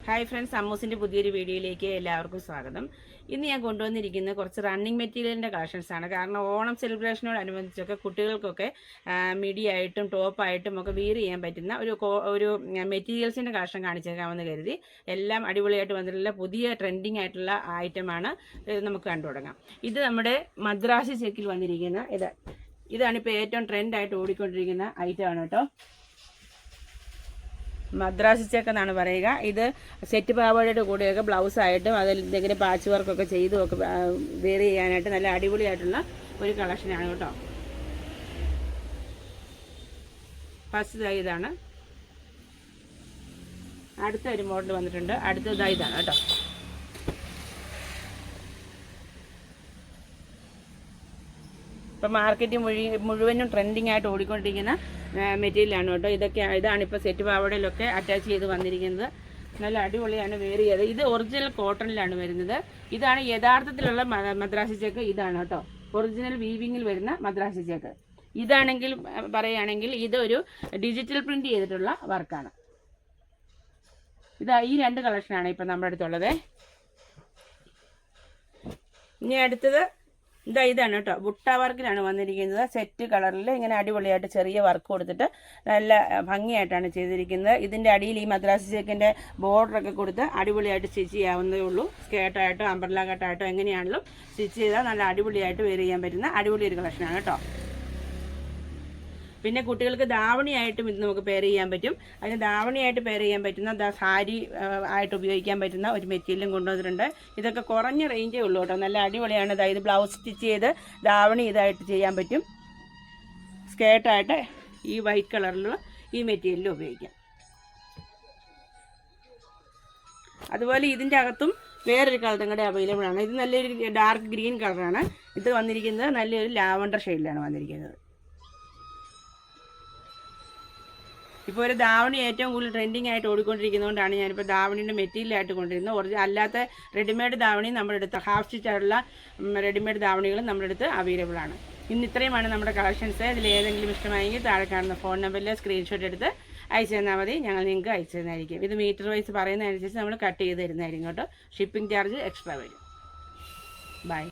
Hi friends, അമ്മൂസിൻ്റെ പുതിയൊരു വീഡിയോയിലേക്ക് എല്ലാവർക്കും സ്വാഗതം. ഇന്ന് ഞാൻ കൊണ്ടുവന്നിരിക്കുന്ന കുറച്ച് റണ്ണിങ് മെറ്റീരിയലിൻ്റെ കളക്ഷൻസാണ്. കാരണം ഓണം സെലിബ്രേഷനോടനുബന്ധിച്ചൊക്കെ കുട്ടികൾക്കൊക്കെ മിഡിയായിട്ടും ടോപ്പായിട്ടും ഒക്കെ വിയർ ചെയ്യാൻ പറ്റുന്ന ഒരു മെറ്റീരിയൽസിൻ്റെ കളക്ഷൻ കാണിച്ചേക്കാമെന്ന് കരുതി. എല്ലാം അടിപൊളിയായിട്ട് വന്നിട്ടുള്ള പുതിയ ട്രെൻഡിങ് ആയിട്ടുള്ള ഐറ്റമാണ്. നമുക്ക് കണ്ടു തുടങ്ങാം. ഇത് നമ്മുടെ മദ്രാസി ചെക്കിൽ വന്നിരിക്കുന്ന ഇതാണിപ്പോൾ ഏറ്റവും ട്രെൻഡായിട്ട് ഓടിക്കൊണ്ടിരിക്കുന്ന ഐറ്റമാണ് കേട്ടോ. മദ്രാസി ചെക്ക് എന്നാണ് പറയുക. ഇത് സെറ്റ് പാവാടയുടെ കൂടെയൊക്കെ ബ്ലൗസായിട്ടും അതിൽ എന്തെങ്കിലും പാച്ച് വർക്കൊക്കെ ചെയ്തും ഒക്കെ വെയർ ചെയ്യാനായിട്ട് നല്ല അടിപൊളിയായിട്ടുള്ള ഒരു കളക്ഷനാണ് കേട്ടോ. ഫസ്റ്റ് ഇതാണ്. അടുത്ത ഒരു മോഡൽ വന്നിട്ടുണ്ട്. അടുത്തത് ഇതാണ് കേട്ടോ. ഇപ്പം മാർക്കറ്റ് മുഴുവനും ട്രെൻഡിങ് ആയിട്ട് ഓടിക്കൊണ്ടിരിക്കുന്ന മെറ്റീരിയലാണ് കേട്ടോ. ഇതാണിപ്പോൾ സെറ്റ് പാവടയിലൊക്കെ അറ്റാച്ച് ചെയ്ത് വന്നിരിക്കുന്നത്. നല്ല അടിപൊളിയാണ് വെയർ ചെയ്തത്. ഇത് ഒറിജിനൽ കോട്ടണിലാണ് വരുന്നത്. ഇതാണ് യഥാർത്ഥത്തിലുള്ള മദ്രാസി ചെക്ക്. ഇതാണ് കേട്ടോ ഒറിജിനൽ വീവിങ്ങിൽ വരുന്ന മദ്രാസി ചെക്ക്. ഇതാണെങ്കിൽ പറയുകയാണെങ്കിൽ ഇതൊരു ഡിജിറ്റൽ പ്രിന്റ് ചെയ്തിട്ടുള്ള വർക്കാണ്. ഈ രണ്ട് കളക്ഷനാണ് ഇപ്പം നമ്മുടെ അടുത്തുള്ളത്. ഇനി അടുത്തത് ഇതാണ് കേട്ടോ. ബുട്ട വർക്കിലാണ് വന്നിരിക്കുന്നത്. സെറ്റ് കളറിൽ ഇങ്ങനെ അടിപൊളിയായിട്ട് ചെറിയ വർക്ക് കൊടുത്തിട്ട് നല്ല ഭംഗിയായിട്ടാണ് ചെയ്തിരിക്കുന്നത്. ഇതിൻ്റെ അടിയിൽ ഈ മദ്രാസി ചെക്കിൻ്റെ ബോർഡറൊക്കെ കൊടുത്ത് അടിപൊളിയായിട്ട് സ്റ്റിച്ച് ചെയ്യാവുന്നതേ ഉള്ളൂ. സ്കേർട്ടായിട്ടോ അംബ്രല്ല കട്ടായിട്ടോ എങ്ങനെയാണെങ്കിലും സ്റ്റിച്ച് ചെയ്താൽ നല്ല അടിപൊളിയായിട്ട് വെയർ ചെയ്യാൻ പറ്റുന്ന അടിപൊളി ഒരു കളക്ഷനാണ് കേട്ടോ. പിന്നെ കുട്ടികൾക്ക് ധാവണിയായിട്ടും ഇത് നമുക്ക് പെയർ ചെയ്യാൻ പറ്റും. അതിന് ധാവണിയായിട്ട് പെയർ ചെയ്യാൻ പറ്റുന്ന സാരി ആയിട്ട് ഉപയോഗിക്കാൻ പറ്റുന്ന ഒരു മെറ്റീരിയലും കൊണ്ടുവന്നിട്ടുണ്ട്. ഇതൊക്കെ കുറഞ്ഞ റേഞ്ചേ ഉള്ളൂ കേട്ടോ. നല്ല അടിപൊളിയാണ്. അതായത് ബ്ലൗസ് സ്റ്റിച്ച് ചെയ്ത് ധാവണി ഇതായിട്ട് ചെയ്യാൻ പറ്റും. സ്കേർട്ടായിട്ട് ഈ വൈറ്റ് കളറിലുള്ള ഈ മെറ്റീരിയലും ഉപയോഗിക്കാം. അതുപോലെ ഇതിൻ്റെ അകത്തും വേറൊരു കളറും കൂടെ അവൈലബിൾ ആണ്. ഇത് നല്ലൊരു ഡാർക്ക് ഗ്രീൻ കളറാണ്. ഇത് വന്നിരിക്കുന്നത് നല്ലൊരു ലാവണ്ടർ ഷെയ്ഡിലാണ് വന്നിരിക്കുന്നത്. ഇപ്പോൾ ഒരു ധാവണി ഏറ്റവും കൂടുതൽ ട്രെൻഡിങ് ആയിട്ട് ഓടിക്കൊണ്ടിരിക്കുന്നതുകൊണ്ടാണ് ഞാനിപ്പോൾ ധാവണിൻ്റെ മെറ്റീരിയലായിട്ട് കൊണ്ടിരുന്നത്. അല്ലാത്ത റെഡിമെയ്ഡ് ധാവണി നമ്മുടെ അടുത്ത് ഹാഫ് സ്റ്റിച്ചായിട്ടുള്ള റെഡിമെയ്ഡ് ധാവണികളും നമ്മുടെ അടുത്ത് അവൈലബിൾ ആണ്. ഇന്ന് ഇത്രയുമാണ് നമ്മുടെ കളക്ഷൻസ്. ഇതിൽ ഏതെങ്കിലും ഇഷ്ടമായെങ്കിൽ താഴെ കാണുന്ന ഫോൺ നമ്പറിൽ സ്ക്രീൻഷോട്ട് എടുത്ത് അയച്ചു തന്നാൽ മതി. ഞങ്ങൾ നിങ്ങൾക്ക് അയച്ചു തരുന്നതായിരിക്കും. ഇത് മീറ്റർ വൈസ് പറയുന്നതനുസരിച്ച് നമ്മൾ കട്ട് ചെയ്ത് തരുന്നതായിരിക്കും കേട്ടോ. ഷിപ്പിംഗ് ചാർജ് എക്സ്ട്രാ വരും. ബൈ.